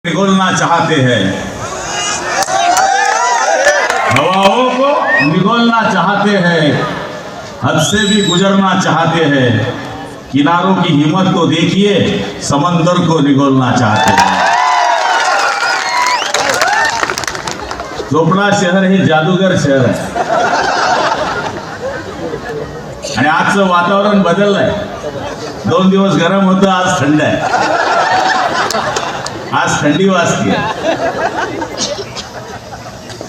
निगोलना चाहते हैं, हवाओं को निगोलना चाहते हैं, हद से भी गुजरना चाहते हैं। किनारों की हिम्मत को देखिए, समंदर को निगोलना चाहते हैं। चोपडा शहर हे जादूगर शहर आहे आणि आजचं वातावरण बदललंय। 2 दिवस गरम होतं, आज थंड आहे। आज थंडी वाजते,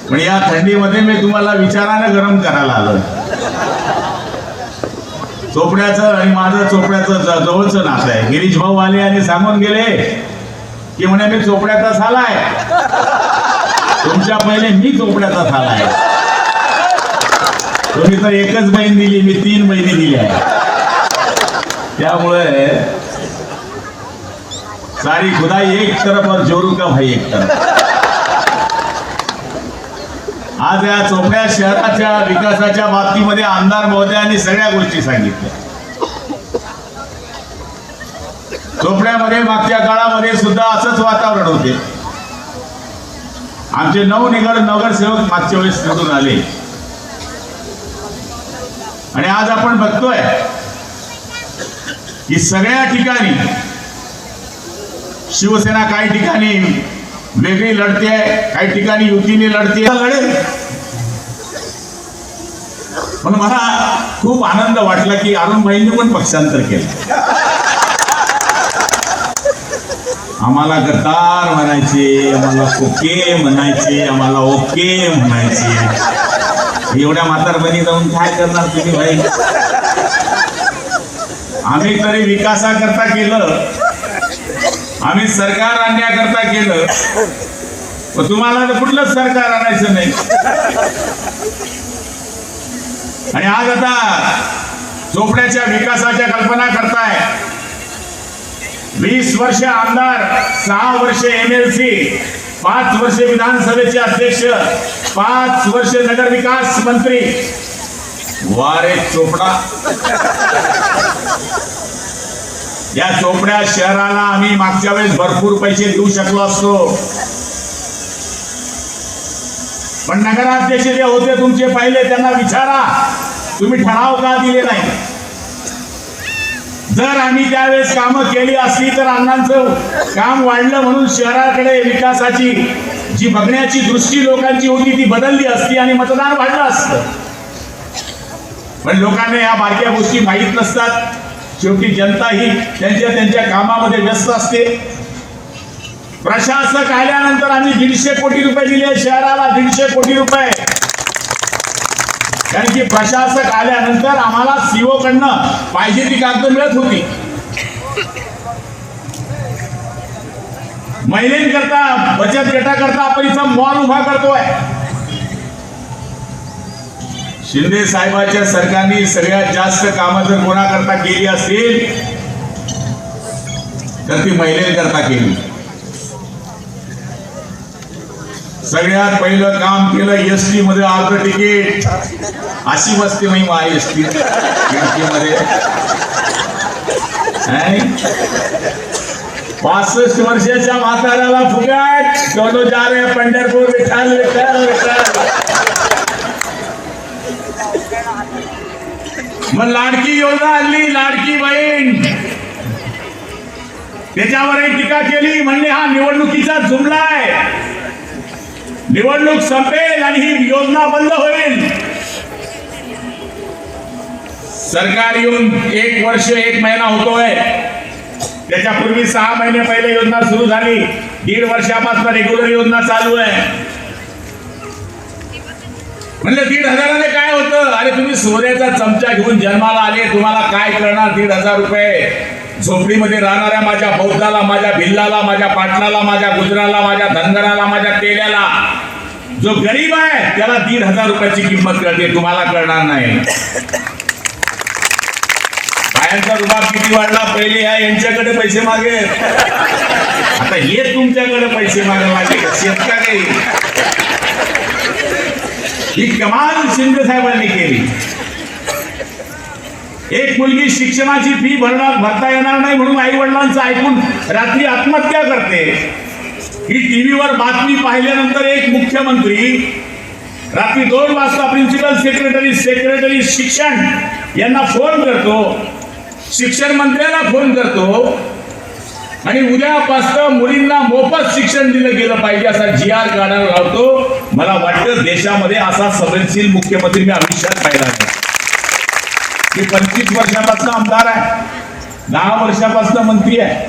पण या थंडीमध्ये मी तुम्हाला विचारानं गरम करायला आलो। चोपड्याचं आणि माझं चोपड्याचं जवळचं नातं आहे। गिरीश भाऊ आले आणि सांगून गेले की म्हणे मी चोपड्याचा झालाय, तुमच्या पहिले मी चोपड्याचा झालाय। तुम्ही तर एकच बहीण दिली, मी 3 बहिणी दिल्या आहे। त्यामुळे सारी खुदाई एक तरफ और जोरू का भाई एक तरफ। आज या चोपड्या शहराच्या विकासाच्या बाबतीमध्ये आमदार महोदयांनी सगळ्या गोष्टी सांगितल्या। चोपड्यामध्ये मागच्या काळामध्ये सुद्धा असंच वातावरण होते। आमचे नगरसेवक मागच्या वेळेस निवडून आले आणि आज आपण बघतोय की सगळ्या ठिकाणी शिवसेना काही ठिकाणी वेगळी लढते आहे, काही ठिकाणी युतीने लढते लढेल। पण मला खूप आनंद वाटला की अरुणभाईंनी पण पक्षांतर केलं। आम्हाला गद्दार म्हणायचे, आम्हाला कोके म्हणायचे, आम्हाला ओके म्हणायचे। एवढ्या म्हातारपणी जाऊन काय करणार तुम्ही भाई? आम्ही तरी विकासाकरता केलं, आम्ही सरकार आणण्याकरता केलं, पण तुम्हाला तर कुठलंच सरकार आणायचं नाही। आणि आज आता चोपड्याच्या विकासाच्या कल्पना करताय। 20 वर्ष आमदार, 6 वर्ष MLC, 5 वर्ष विधानसभेचे अध्यक्ष, 5 वर्ष नगरविकास मंत्री। वारे चोपडा, या चोपड्या शहराला आम्ही मागच्या वेळेस भरपूर पैसे देऊ शकलो असतो, पण नगराध्यक्ष जे होते तुमचे पहिले त्यांना विचारा तुम्ही ठराव का दिले नाही? जर आम्ही त्यावेळेस कामं केली असली तर अण्णांचं काम वाढलं म्हणून शहराकडे विकासाची जी बघण्याची दृष्टी लोकांची होती ती बदलली असती आणि मतदान वाढलं असतं। पण लोकांना या बारक्या गोष्टी माहीत नसतात। शेवटी जनता ही त्यांच्या कामामध्ये व्यस्त असते। प्रशासक आल्यानंतर आम्ही 150 कोटी रुपये दिले शहराला, 150 कोटी रुपये। कारण की प्रशासक आल्यानंतर आम्हाला सीओ कडनं पाहिजे ती कागद मिळत होती। महिलांकरता, बचत गटाकरता आपण इथं मॉल उभा करतोय। शिंदे साहेबांच्या सरकारने सगळ्यात जास्त कामं जर कोणाकरता केली असतील तर ती महिलांकरता केली। सगळ्यात पहिलं काम केलं एसटी मध्ये अर्ध तिकीट। अशी बसते मी एसटी मध्ये 65 वर्षाच्या म्हाताऱ्याला फुकट, दोनों जा रहे हैं पंढरपूर, विठ्ठल विठ्ठल विठ्ठल। मग लाडकी योजना आणली, लाडकी बहीण, त्याच्यावरही टीका केली, म्हणले हा निवडणुकीचा जुमला आहे, निवडणूक संपेल आणि ही योजना बंद होईल। सरकार येऊन 1 वर्ष 1 महिना होतोय, त्याच्यापूर्वी 6 महिने पहिले योजना सुरू झाली, 1.5 वर्षापासून रेग्युलर योजना चालू आहे। म्हणजे 1,500ने काय होतं? अरे तुम्ही सोन्याचा चमचा घेऊन जन्माला आले, तुम्हाला काय करणार? 1,500 रुपये झोपडीमध्ये राहणाऱ्या माझ्या बौद्धाला, माझ्या भिल्लाला, माझ्या पाटणाला, माझ्या गुजराला, माझ्या धनगराला, माझ्या तेल्याला, जो गरीब आहे त्याला 1,500 रुपयाची किंमत कळते, तुम्हाला कळणार नाही। बायांचा रुबाब किती वाढला? पहिले यांच्याकडे पैसे मागे, आता हे तुमच्याकडे पैसे मागे लागले। शेतका काही ही कमाल शिंदे साहेबांनी केली। एक मुलगी शिक्षणाची फी भरता येणार नाही म्हणून आई वडिलांचं ऐकून रात्री आत्महत्या करते। ही टीव्हीवर बातमी पाहिल्यानंतर एक मुख्यमंत्री रात्री 2 वाजता प्रिन्सिपल सेक्रेटरी शिक्षण यांना फोन करतो, शिक्षण मंत्र्याला फोन करतो आणि उद्यापासून मुलींना मोफत शिक्षण दिलं गेलं पाहिजे असा GR काढायला लावतो. मला वाटतं देशामध्ये असा संवेदनशील मुख्यमंत्री मी आयुष्यात पाहिला नाही. मी 25 वर्षापासून आमदार आहे, 10 वर्षापासून मंत्री आहे.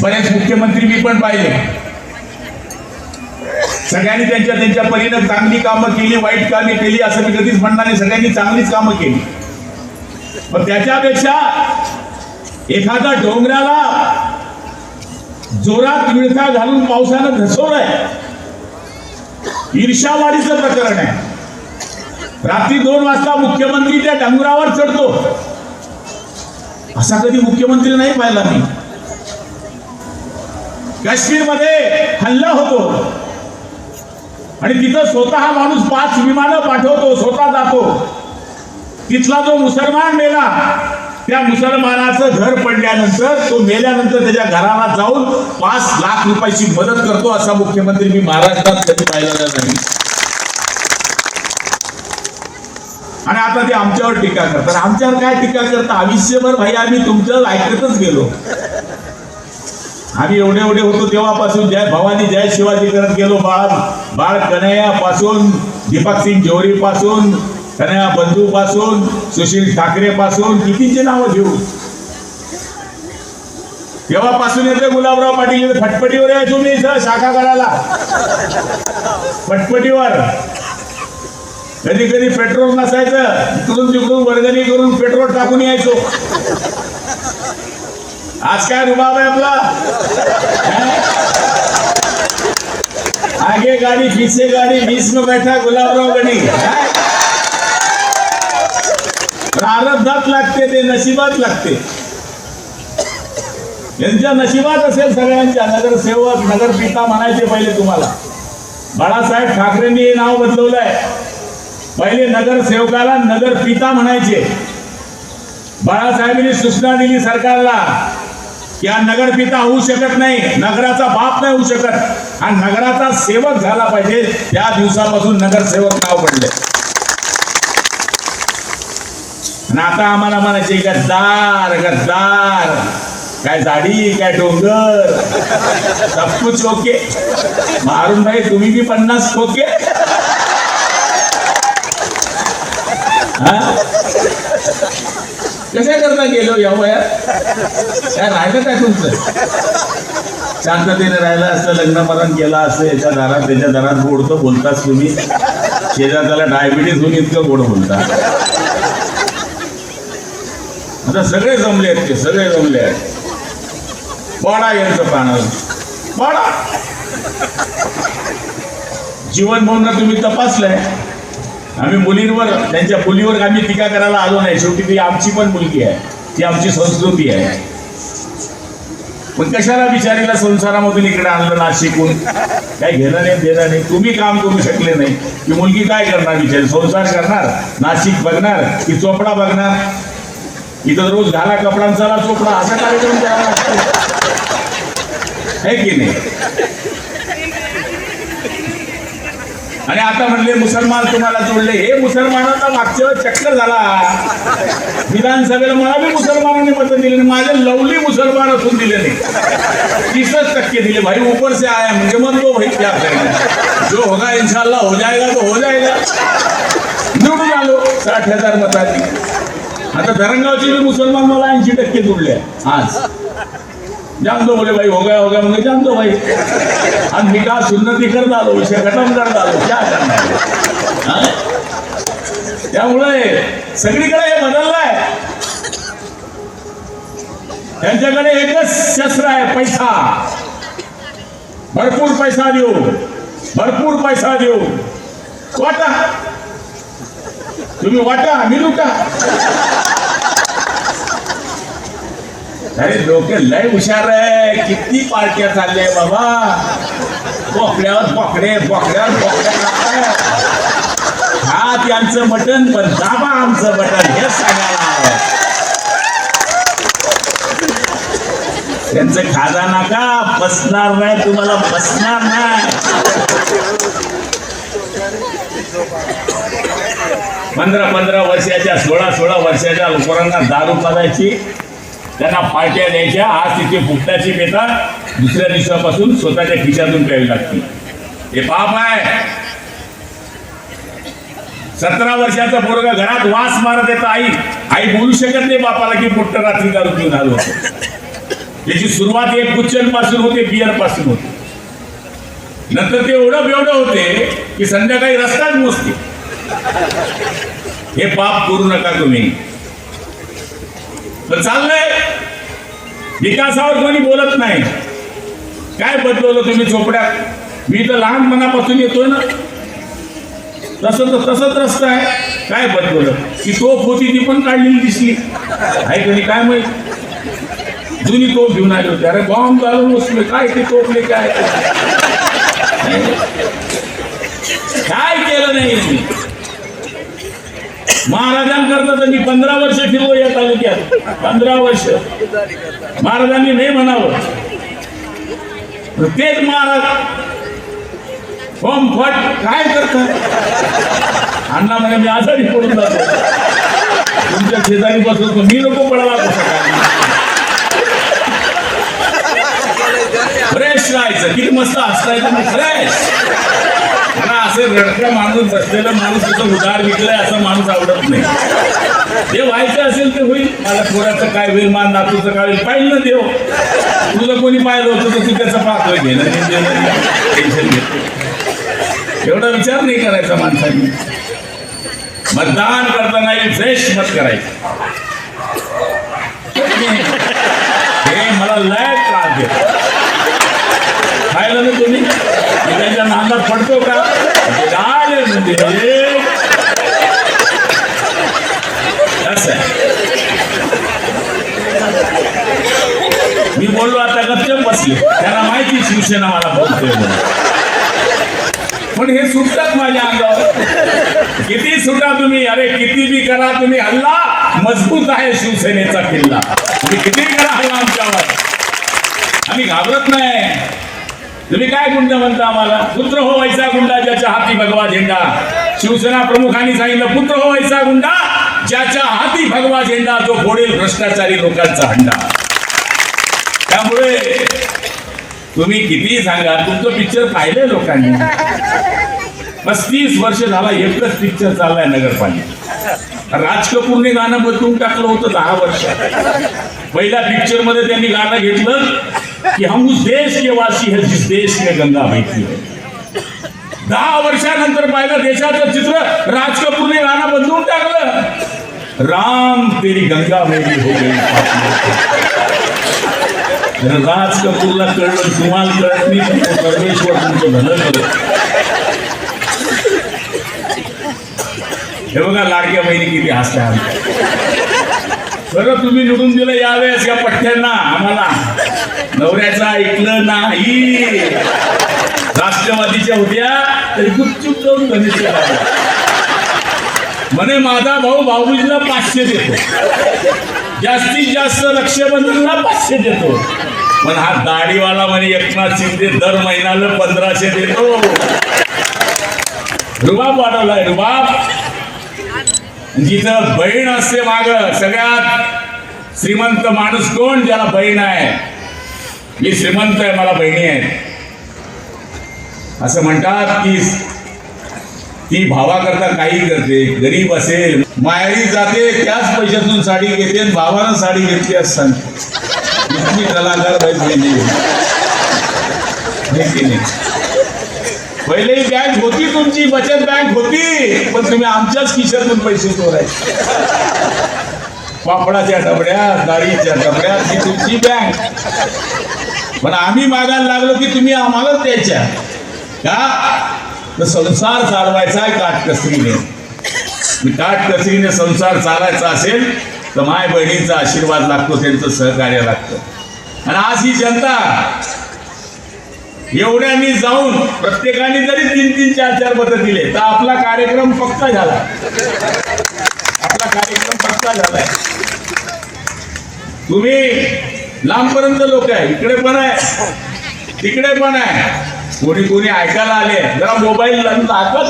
बरेच मुख्यमंत्री मी पण पाहिले. सगळ्यांनी त्यांच्या परीने चांगली कामं केली, वाईट कामे केली असं मी कधीच म्हणणार नाही. सगळ्यांनी चांगलीच कामं केली. पण त्याच्यापेक्षा एखादा डोंगराला जोरात विळखा घालून पावसानं घसवलंय, ईर्ष्यावाढीचं प्रकरण आहे. रात्री 2 वाजता मुख्यमंत्री त्या डोंगरावर चढतो, असा कधी मुख्यमंत्री नाही पाहिला मी. काश्मीरमध्ये हल्ला होतो आणि तिथं स्वतः माणूस 5 विमानं पाठवतो, स्वतः जातो. तिथला जो मुसलमान मेला, त्या मुसलमानाचं घर पडल्यानंतर, तो मेल्यानंतर त्याच्या घराला जाऊन 5 लाख रुपयाची मदत करतो, असा मुख्यमंत्री मी महाराष्ट्रात कधी पाहिलेला नाही. आणि आता ते आमच्यावर टीका करतात. आमच्यावर काय टीका करतात? आयुष्यभर भाई आम्ही तुमचं ऐकतच गेलो. आम्ही एवढे होतो तेव्हापासून जय भवानी जय शिवाजी करत गेलो. बाळ कन्हैया पासून, दीपक सिंग जोहरी पासून, कन्हैया बंधू पासून, सुशील ठाकरे पासून, कितीचे नावं घेऊ. तेव्हापासून येते गुलाबराव पाटील. फटफटीवर यायचो मी इथं शाखा करायला, फटफटीवर. कधी कधी पेट्रोल नसायचं, इकडून तिकडून वर्गणी करून पेट्रोल टाकून यायचो. आज काय रुबाब आहे आपला? आगे गाडी पीछे गाडी, 20 में बैठा गुलाबराव गणी. प्रारब्धात लागते, ते नशिबात लागते. यांच्या नशिबात असेल सगळ्यांच्या. नगरसेवक, नगरपिता म्हणायचे पहिले तुम्हाला. बाळासाहेब ठाकरेंनी हे नाव बदलवलंय. पहिले नगरसेवकाला नगरपिता म्हणायचे. बाळासाहेबांनी सूचना दिली सरकारला की हा नगरपिता होऊ शकत नाही, नगराचा बाप नाही होऊ शकत, हा नगराचा सेवक झाला पाहिजे. त्या दिवसापासून नगरसेवक नाव पडले. आणि आता आम्हाला म्हणायचे गद्दार गद्दार, काय झाडी काय डोंगर, सब कुछ ओके. मारून भाई तुम्ही बी 50 खोके. कशा करता गेलो या वयात? काय राहिलं काय तुमचं? शांततेने राहिलं असतं, लग्न मरण केलं असतं, याच्या दारात त्याच्या दारात गोडतं बोलताच तुम्ही. शेजारच्याला डायबिटीस होऊन इतकं गोड बोलता. आता सगळे जमले आहेत, ते सगळे जमले आहेत. पाडा यांचं पाण्यावर पाडा. जीवन म्हणून तुम्ही तपासलंय. आम्ही मुलींवर, त्यांच्या मुलीवर आम्ही टीका करायला आलो नाही. शेवटी ती आमची पण मुलगी आहे, ती आमची संस्कृती आहे. पण कशाला बिचारीला संसारामधून इकडे आणलं नाशिकून? काय घेणं नाही देणं नाही. तुम्ही काम करू शकले नाही की मुलगी काय करणार? बिचारी संसार करणार, नाशिक बघणार की चोपडा बघणार? इथं रोज घाला कपड्यांचा चोपडा, असा कार्यक्रम करावा लागतो आहे की नाही? आणि आता म्हणले मुसलमान तुम्हाला जोडले. हे मुसलमानांना मागच्या चक्कर झाला. विधानसभेला मला बी मुसलमानांनी मत दिले नाही. माझे लवली मुसलमान असून दिले नाही. 30% दिले. भाई ऊपर से आया, म्हणजे मग तो भाई क्या करेंगे, जो होगा इंशाल्लाह हो जाएगा तो हो जाएगा. निवडून आलो 60,000 मतांनी. आता धरणगावचे भी मुसलमान मला 80% जोडले आज. जान दो बोले भाई हो गया मुझे जान दो भाई. आणि मी का सुन्नती करत आलो, विषय खतम करत आलो. क्या करणार? त्यामुळे सगळीकडे हे बदललंय. त्यांच्याकडे एकच शस्त्र आहे, पैसा. भरपूर पैसा देऊ, भरपूर पैसा देऊ. वाटा तुम्ही, वाटा मी लुटा. अरे डोके लय हुशार आहे. किती पार्ट्या चालल्या बाबा. बोकड्यावर बोकडे, बोकड्यावर बोकड्या. हा त्यांचं बटन, पण दाबा आमचं बटन, हे सांगायला. त्यांचं खाजा नका, बसणार नाही तुम्हाला, बसणार नाही. 15-15 वर्षाच्या 16-16 वर्षाच्या लोकांना दारू पाजायची, त्यांना पार्ट्या द्यायच्या. आज तिथे फुकटाची पेतात, दुसऱ्या दिवसापासून स्वतःच्या खिशातून प्यावी लागते. हे पाप आहे. 17 वर्षाचा पोरगा घरात वास मारत येतं, आई बोलू शकत नाही बापाला की पोट्ट रात्री दारू पिऊन आलो. याची सुरुवात एक गुच्छन पासून होते, बियर पासून होते. नंतर ते एवढं बेवढं होते की संध्याकाळी रस्ताच मोजते. हे पाप करू नका तुम्ही. तर चाललंय, विकासावर कोणी बोलत नाही. काय बदलवलं तुम्ही चोपड्यात? मी तर लहानपणापासून येतोय ना, तसंच रस्ता आहे. काय बदलवलं? की तोफ होती ती पण काढलेली दिसली आहे कधी, काय माहिती. जुनी तोफ घेऊन आले होते. अरे बॉम्ब घालून बसले, काय ते तोफले काय काय केलं नाही मी. महाराजांकरता तर मी 15 वर्ष फिरलो या तालुक्यात. 15 वर्ष महाराजांनी नाही म्हणावं, तेच महाराज होम फट काय करतात. अण्णा म्हणे मी आजारी पडून जातो, तुमच्या शेजारी बसतो, मी नको पडायला कसं काय. फ्रेश राहायचं, किती मस्त हसतायचं, फ्रेश. मला असं रडका माणूस बसलेला माणूस तिथं उधार विकलाय असं माणूस आवडत नाही. जे व्हायचं असेल ते होईल. माझ्या पोराचं काय होईल, माझ्या नातूचं काय होईल, पाहिलं ना देव. तुझं कोणी पाहिलं होतं तर तू त्याचं पाहतोय, घेणं टेन्शन घेतो. एवढा विचार नाही करायचा माणसाने. मतदान करताना फ्रेश मत करायचं. हे मला लय त्रास देतो. पाहिलं ना तुम्ही, त्यांच्या नांदात पडतो का म्हणजे असं आहे. मी बोललो आता गपचप बसले, त्यांना माहिती शिवसेना मला बोलतोय म्हणून. पण हे सुटतात माझ्या अंगावर. किती सुटा तुम्ही, अरे किती बी करा तुम्ही हल्ला, मजबूत आहे शिवसेनेचा किल्ला. तुम्ही किती करा हल्ला आमच्यावर, आम्ही घाबरत नाही. तुम्ही काय गुंड म्हणता आम्हाला? पुत्र हो वैसा गुंडा ज्याच्या हाती भगवा झेंडा. शिवसेना प्रमुखांनी सांगितलं, पुत्र हो वैसा गुंडा ज्याच्या हाती भगवा झेंडा, जो फोडेल भ्रष्टाचारी लोकांचा हंडा. त्यामुळे तुम्ही किती सांगा, तुमचं पिक्चर पाहिलंय लोकांनी. 35 वर्ष झाला एकच पिक्चर चाललाय नगरपालिका. राज कपूरने गाणं बदलून टाकलं होतं 10 वर्ष. पहिल्या पिक्चर मध्ये त्यांनी गाणं घेतलं की हम उस देश के वासी है जिस देश में गंगा बहती है. 10 वर्षानंतर पाहिलं देशाचं चित्र, राज कपूरने गाणं बदलून टाकलं. राम तेरी गंगा मेरी हो गई. राज कपूरला कळलं, तुम्हाला कळत नाही, परमेश्वर तुमचं भलं करत. हे बघा लाडक्या बहिणी किती हसल्या. बरं तुम्ही निवडून दिलं यावेळेस या पठ्ठ्यांना आम्हाला. नवऱ्याचं ऐकलं नाही. राष्ट्रवादीच्या होत्या तरी गुपचूप जाऊन गणेश म्हणे माझा भाऊ भाऊबीजला 500 देतो, जास्तीत जास्त रक्षाबंधनला 500 देतो. पण हा दाढीवाला म्हणे एकनाथ शिंदे दर महिन्याला 1500 देतो. रुबाब वाढवलाय, रुबाब. जिथं बहीण असते माग, सगळ्यात श्रीमंत माणूस कोण? ज्याला बहीण आहे. मी श्रीमंत आहे, मला बहिणी आहेत असं म्हणतात. की ती भावाकरता काही करते, गरीब असेल माहेरी जाते, त्याच पैशातून साडी घेते, भावानं साडी घेतली असताना कलाकार बहिणी. पहिली बँक होती तुमची, बचत बँक होती, पण तुम्ही आमच्याच खिशातून पैसे चोरायचे. पापडाच्या डबड्यात, डाळीच्या डबड्यात ही तुमची बँक. पण आम्ही मागायला लागलो की तुम्ही आम्हालाच द्यायच्या का? तर संसार चालवायचा आहे काटकसरीने. काटकसरीने संसार चालायचा असेल तर माय बहिणींचा आशीर्वाद लागतो, त्यांचं सहकार्य लागतं. आणि आज ही जनता एवढ्यांनी जाऊन प्रत्येकाने जरी 3-3, 4-4 मतं दिले तर आपला कार्यक्रम पक्का झाला. आपला कार्यक्रम पक्का झालाय. तुम्ही लांबपर्यंत लोक आहे, इकडे पण आहे तिकडे पण आहे. कोणी ऐकायला आले जरा मोबाईल ऐका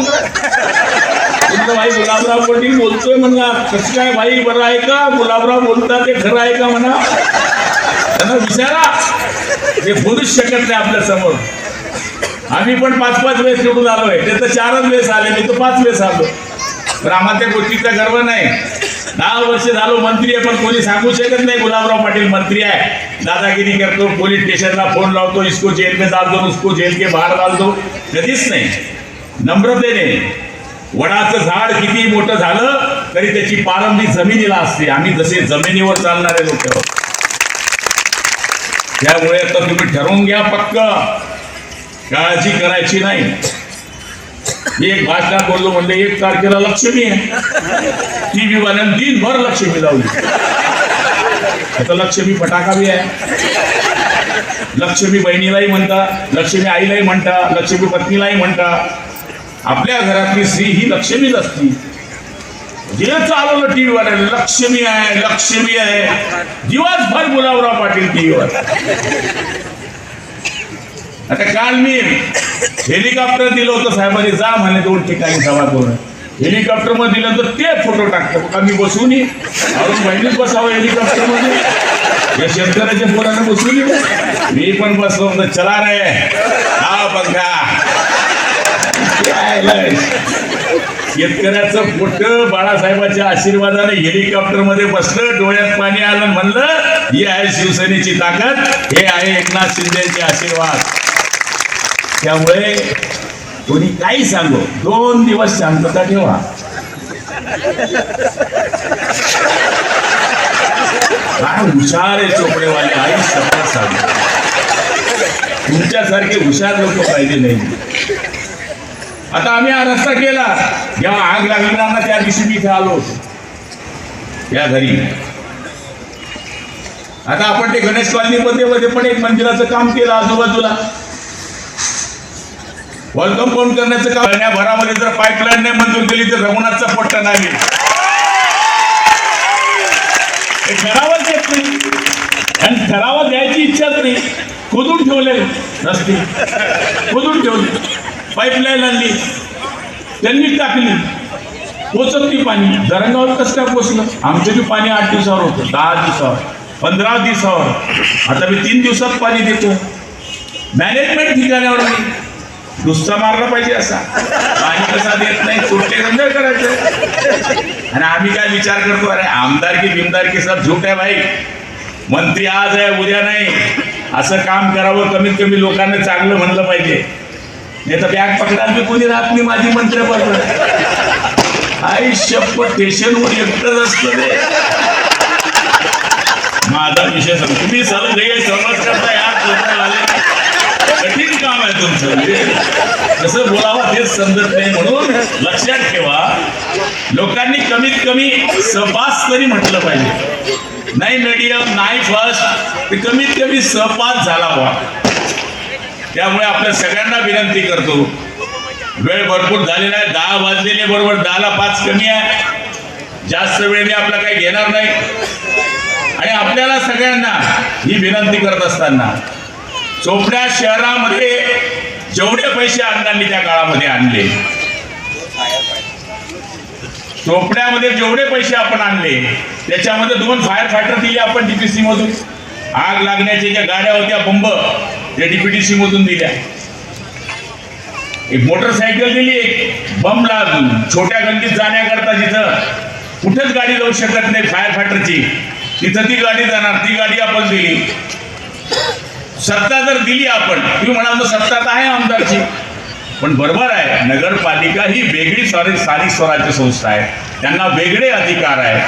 तुमचं भाई गुलाबराव पाटील बोलतोय म्हणा. कसं काय भाई, बरं आहे का? गुलाबराव बोलतात ते खरं आहे का म्हणा. त्यांना विचारा, ते बोलूच शकत नाही आपल्या समोर. आम्ही पण 5-5 वेळेस निवडून आलोय, ते तर 4च वेळेस आले, मी तर 5 वेळेस आलो. पण आम्हाला त्या गोष्टीचा गर्व नाही. 10 वर्ष झालो मंत्री आहे, पण कोणी सांगू शकत नाही गुलाबराव पाटील मंत्री आहे, दादागिरी करतो, पोलीस स्टेशनला फोन लावतो, इसको जेल में डाल दो, उसको जेल के बाहेर डाल दो. कधीच नाही. नम्रतेने, वडाचं झाड किती मोठं झालं तरी त्याची पारंबी जमिनीला असते. आम्ही जसे जमिनीवर चालणारे लोक आहोत. त्यामुळे आता तुम्ही ठरवून घ्या, पक्क काळजी करायची नाही. मी एक भाषणात बोललो, म्हणले 1 तारखेला लक्ष्मी आहे, टीव्ही वाल्यानं दिनभर लक्ष्मी लावली. आता लक्ष्मी फटाका बी आहे. लक्ष्मी बहिणीलाही म्हणता, लक्ष्मी आईलाही म्हणता, लक्ष्मी पत्नीलाही म्हणता. आपल्या घरातली स्त्री ही लक्ष्मीच असती. जे चालवलं टीव्ही वाल्याने, लक्ष्मी आहे लक्ष्मी आहे, दिवसभर गुलाबराव पाटील टीव्हीवर. आता काल मी हेलिकॉप्टर दिलं होतं साहेबांनी, जा म्हणे 2 ठिकाणी सभा करून. हेलिकॉप्टर मध्ये दिलं तर ते फोटो टाकतो का मी बसून अरुण बहिणीच बसावं हेलिकॉप्टर मध्ये, या शेतकऱ्याच्या पोराने बसून मी पण बसलो. तर चला रे हा बघा, शेतकऱ्याचं पोट बाळासाहेबांच्या आशीर्वादाने हेलिकॉप्टर मध्ये बसलं, डोळ्यात पाणी आलं, म्हणलं ही आहे शिवसेनेची ताकद, हे आहे एकनाथ शिंदेचे आशीर्वाद. त्यामुळे कोणी काही सांगो, 2 दिवस शांतता ठेवा. काय हुशार आहे चोपडेवाले, आई शपथ सांगतो. तुमच्यासारखे हुशार लोक पाहिजे नाही. आता आम्ही हा रस्ता केला, जेव्हा आग लागली ना त्या दिवशी मी इथे आलो होतो या घरी. आता आपण ते गणेश कॉलनीमध्ये पण एक मंदिराचं काम केलं आजूबाजूला. वॉल कंपाऊंड करण्याचं काम महिन्याभरामध्ये जर पाईपलाईन नाही मंजूर केली तर रघुनाथचा पट्टा नाही. ठरावच येत नाही आणि ठरावा द्यायची इच्छाच नाही. खोदून ठेवले रस्ते, खोदून ठेवले, पाईपलाईन आणली, त्यांनी टाकली, पोचत ती पाणी. धरणगावात कसं काय पोचलं? आमचं बी पाणी 8 दिवसावर होतं, 10 दिवसावर, 15 दिवसावर. आता मी 3 दिवसात पाणी देतो. मॅनेजमेंट ठिकाणावर नाही, नुसता मारला पाहिजे असा. पाणी कसा देत नाही, छोटे रंग करायचं. आणि आम्ही काय विचार करतो, अरे आमदारकी बिमदारकी सब झूट आहे भाई. मंत्री आज आहे उद्या नाही, असं काम करावं. कमीत कमी लोकांना चांगलं म्हणलं पाहिजे. नाही तर बॅग पकडायला कोणी राहत नाही माझी मंत्र्याबरोबर. आई शप्पथ, स्टेशनवर एकटंच असतं ते. माझा विषय सांग, तुम्ही सर्व समज करता यार, कठीण काम आहे तुमचं. कसं बोलावं तेच समजत नाही. म्हणून लक्षात ठेवा, लोकांनी कमीत कमी सहपास तरी म्हटलं पाहिजे. नाही मीडियम, नाही फर्स्ट, ते कमीत कमी सहपास झाला बा. त्यामुळे आपल्या सगळ्यांना विनंती करतो, वेळ भरपूर झालेला आहे, 10 वाजलेले, बरोबर 10ला 5 कमी आहे. जास्त वेळ मी आपला काही घेणार नाही. आणि आपल्याला सगळ्यांना ही विनंती करत असताना, चोपडा शहरामध्ये जेवढे पैसे अण्णांनी त्या काळामध्ये आणले, चोपड्यामध्ये जेवढे पैसे आपण आणले त्याच्यामध्ये 2 फायर फायटर दिले आपण डीपीसी मधून. आग लागण्याच्या ज्या गाड्या होत्या बंब, त्या डीपीटीसी मधून दिल्या. एक मोटरसायकल दिली, एक बमला छोट्या गंजीत जाण्याकरता जिथं कुठेच गाडी जाऊ शकत नाही फायर फायटरची, तिथं ती गाडी जाणार, ती गाडी आपण दिली. सत्ता जर दिली आपण, तुम्ही म्हणाल तर सत्ता तर आहे आमदारची, पण बरोबर आहे, नगरपालिका ही वेगळी स्थानिक स्वराज्य संस्था आहे, त्यांना वेगळे अधिकार आहे.